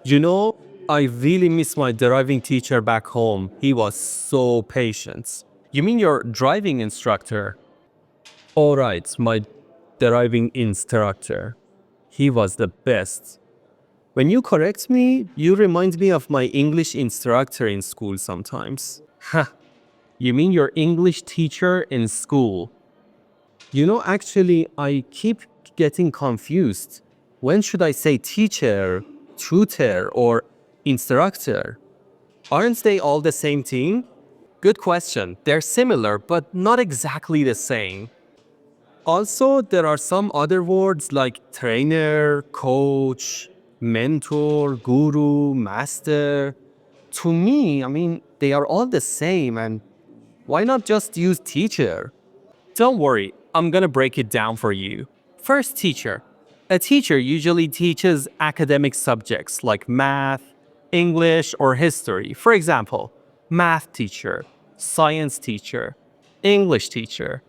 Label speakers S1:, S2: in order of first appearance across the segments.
S1: You know, I really miss my driving teacher back home. He was so patient. You mean your driving instructor? All right, my driving instructor. He was the best. When you correct me, you remind me of my English instructor in school sometimes. Ha, you mean your English teacher in school? Actually, I keep getting confused. When should I say teacher, tutor, or instructor? Aren't they all the same thing? Good question. They're similar, but not exactly the same. Also, there are some other words like trainer, coach, mentor, guru, master. To me, they are all the same, and why not just use teacher? Don't worry, I'm gonna break it down for you. First, teacher. A teacher usually teaches academic subjects like math, English, or history. For example, math teacher, science teacher, English teacher.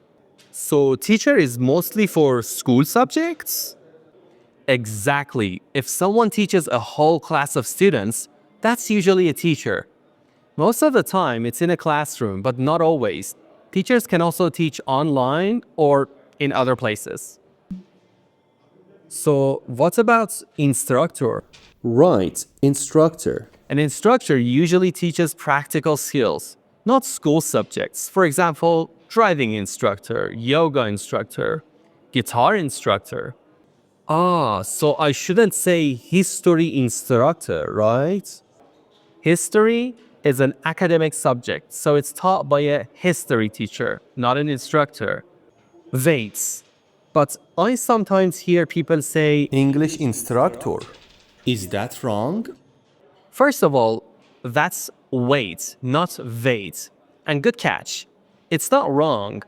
S1: So, teacher is mostly for school subjects? Exactly. If someone teaches a whole class of students, that's usually a teacher. Most of the time, it's in a classroom, but not always. Teachers can also teach online or in other places. So, what about instructor?
S2: Right, instructor.
S1: An instructor usually teaches practical skills, not school subjects. For example, driving instructor, yoga instructor, guitar instructor. Ah, so I shouldn't say history instructor, right? History is an academic subject, so it's taught by a history teacher, not an instructor. Wait, but I sometimes hear people say,
S2: English instructor. Is that wrong?
S1: first of all, that's wait, not wait. And good catch. It's not wrong.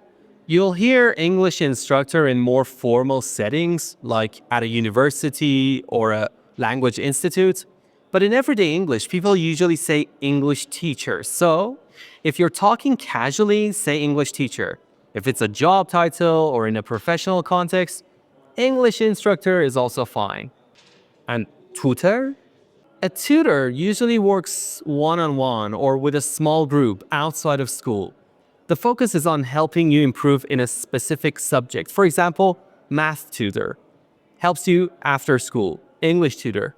S1: You'll hear English instructor in more formal settings, like at a university or a language institute. But in everyday English, people usually say English teacher. So if you're talking casually, say English teacher. If it's a job title or in a professional context, English instructor is also fine. And tutor? A tutor usually works one-on-one or with a small group outside of school. The focus is on helping you improve in a specific subject. For example, math tutor helps you after school. English tutor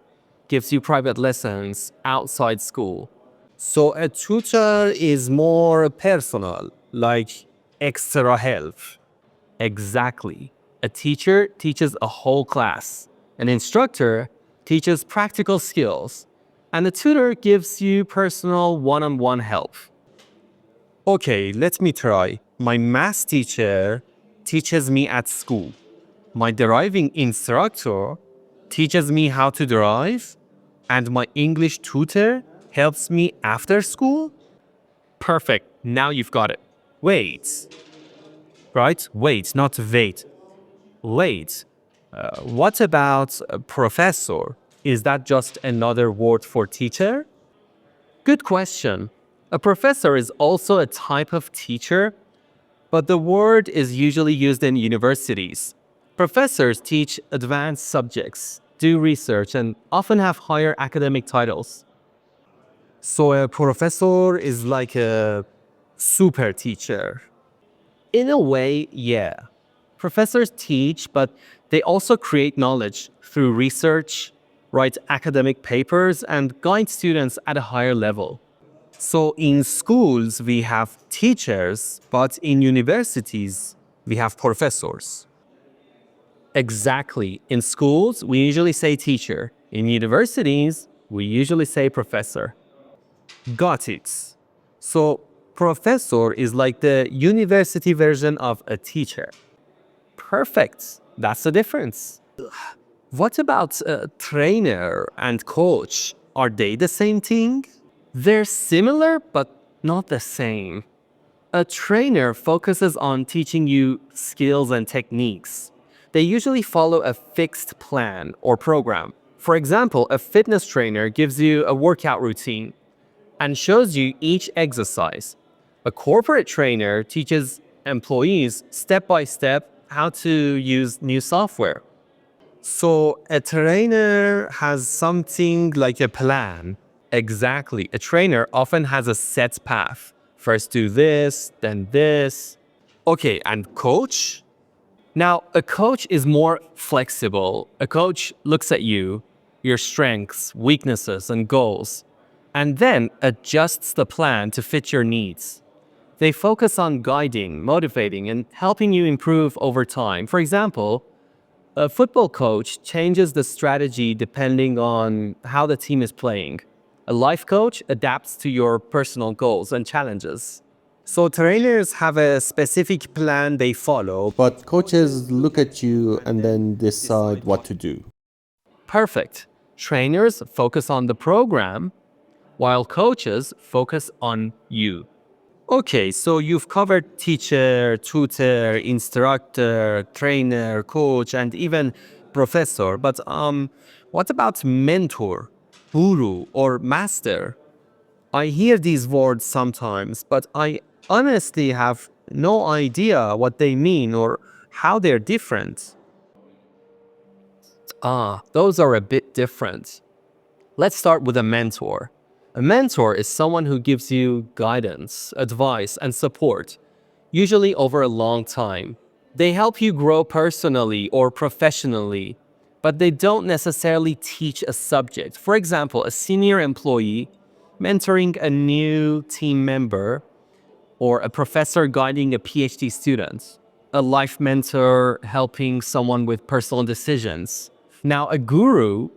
S1: gives you private lessons outside school.
S2: So a tutor is more personal, like extra help.
S1: Exactly. A teacher teaches a whole class. An instructor teaches practical skills. And a tutor gives you personal one-on-one help.
S2: Okay, let me try. My math teacher teaches me at school. My driving instructor teaches me how to drive. And my English tutor helps me after school?
S1: Perfect. Now you've got it.
S2: Wait. Right? Wait, not wait. Wait. What about a professor? Is that just another word for teacher?
S1: Good question. A professor is also a type of teacher, but the word is usually used in universities. Professors teach advanced subjects, do research, and often have higher academic titles.
S2: So a professor is like a super teacher.
S1: In a way, yeah. Professors teach, but they also create knowledge through research, write academic papers, and guide students at a higher level.
S2: So in schools, we have teachers, but in universities, we have professors.
S1: Exactly. In schools, we usually say teacher. In universities, we usually say professor.
S2: Got it. So professor is like the university version of a teacher.
S1: Perfect. That's the difference.
S2: What about trainer and coach? Are they the same thing?
S1: They're similar, but not the same. A trainer focuses on teaching you skills and techniques. They usually follow a fixed plan or program. For example, a fitness trainer gives you a workout routine and shows you each exercise. A corporate trainer teaches employees step by step how to use new software.
S2: So a trainer has something like a plan.
S1: Exactly. A trainer often has a set path. First do this, then this.
S2: Okay, and coach?
S1: Now, a coach is more flexible. A coach looks at you, your strengths, weaknesses, and goals, and then adjusts the plan to fit your needs. They focus on guiding, motivating, and helping you improve over time. For example, a football coach changes the strategy depending on how the team is playing. A life coach adapts to your personal goals and challenges.
S2: So trainers have a specific plan they follow, but coaches look at you and then decide what to do.
S1: Perfect. Trainers focus on the program, while coaches focus on you.
S2: Okay, so you've covered teacher, tutor, instructor, trainer, coach, and even professor. But what about mentor, guru, or master? I hear these words sometimes, but I honestly have no idea what they mean or how they're different.
S1: Those are a bit different. Let's start with a mentor. A mentor is someone who gives you guidance, advice, and support, usually over a long time. They help you grow personally or professionally, but they don't necessarily teach a subject. For example, a senior employee mentoring a new team member, or a professor guiding a PhD student, a life mentor helping someone with personal decisions. Now, a guru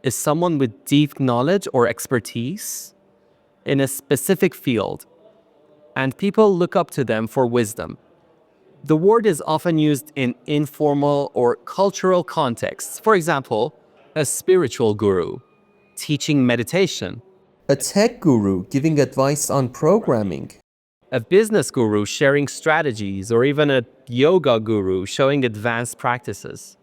S1: is someone with deep knowledge or expertise in a specific field, and people look up to them for wisdom. The word is often used in informal or cultural contexts. For example, a spiritual guru teaching meditation,
S2: A tech guru giving advice on programming.
S1: a business guru sharing strategies, or even a yoga guru showing advanced practices.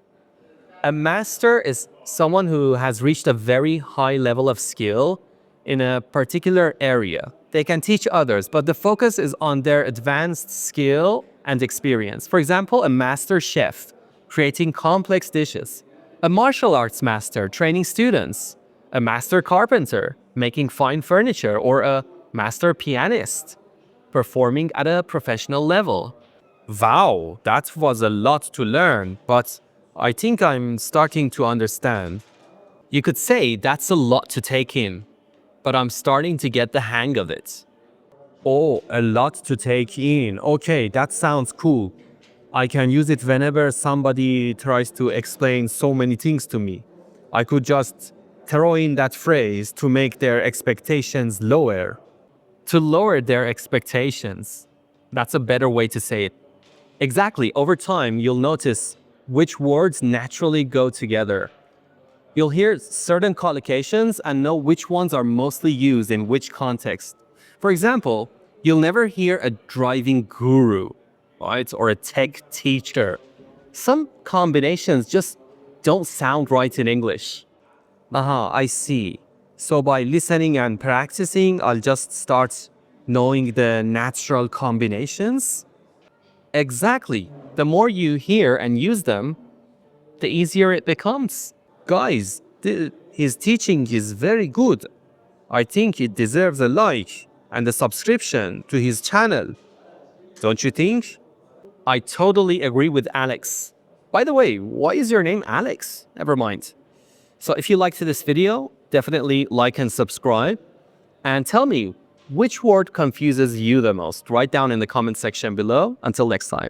S1: A master is someone who has reached a very high level of skill in a particular area. They can teach others, but the focus is on their advanced skill and experience. For example, a master chef creating complex dishes, a martial arts master training students, a master carpenter making fine furniture, or a master pianist performing at a professional level.
S2: Wow, that was a lot to learn, but I think I'm starting to understand.
S1: You could say that's a lot to take in, but I'm starting to get the hang of it.
S2: Oh, a lot to take in. Okay, that sounds cool. I can use it whenever somebody tries to explain so many things to me. I could just throw in that phrase to make their expectations lower.
S1: To lower their expectations. That's a better way to say it. Exactly, over time, you'll notice which words naturally go together. You'll hear certain collocations and know which ones are mostly used in which context. For example, you'll never hear a driving guru, right? Or a tech teacher. Some combinations just don't sound right in English.
S2: Aha, I see. So by listening and practicing, I'll just start knowing the natural combinations?
S1: Exactly. The more you hear and use them, the easier it becomes.
S2: Guys, his teaching is very good. I think it deserves a like and a subscription to his channel. Don't you think?
S1: I totally agree with Alex. By the way, why is your name Alex? Never mind. So if you liked this video, definitely like and subscribe. And tell me, which word confuses you the most? Write down in the comment section below. Until next time.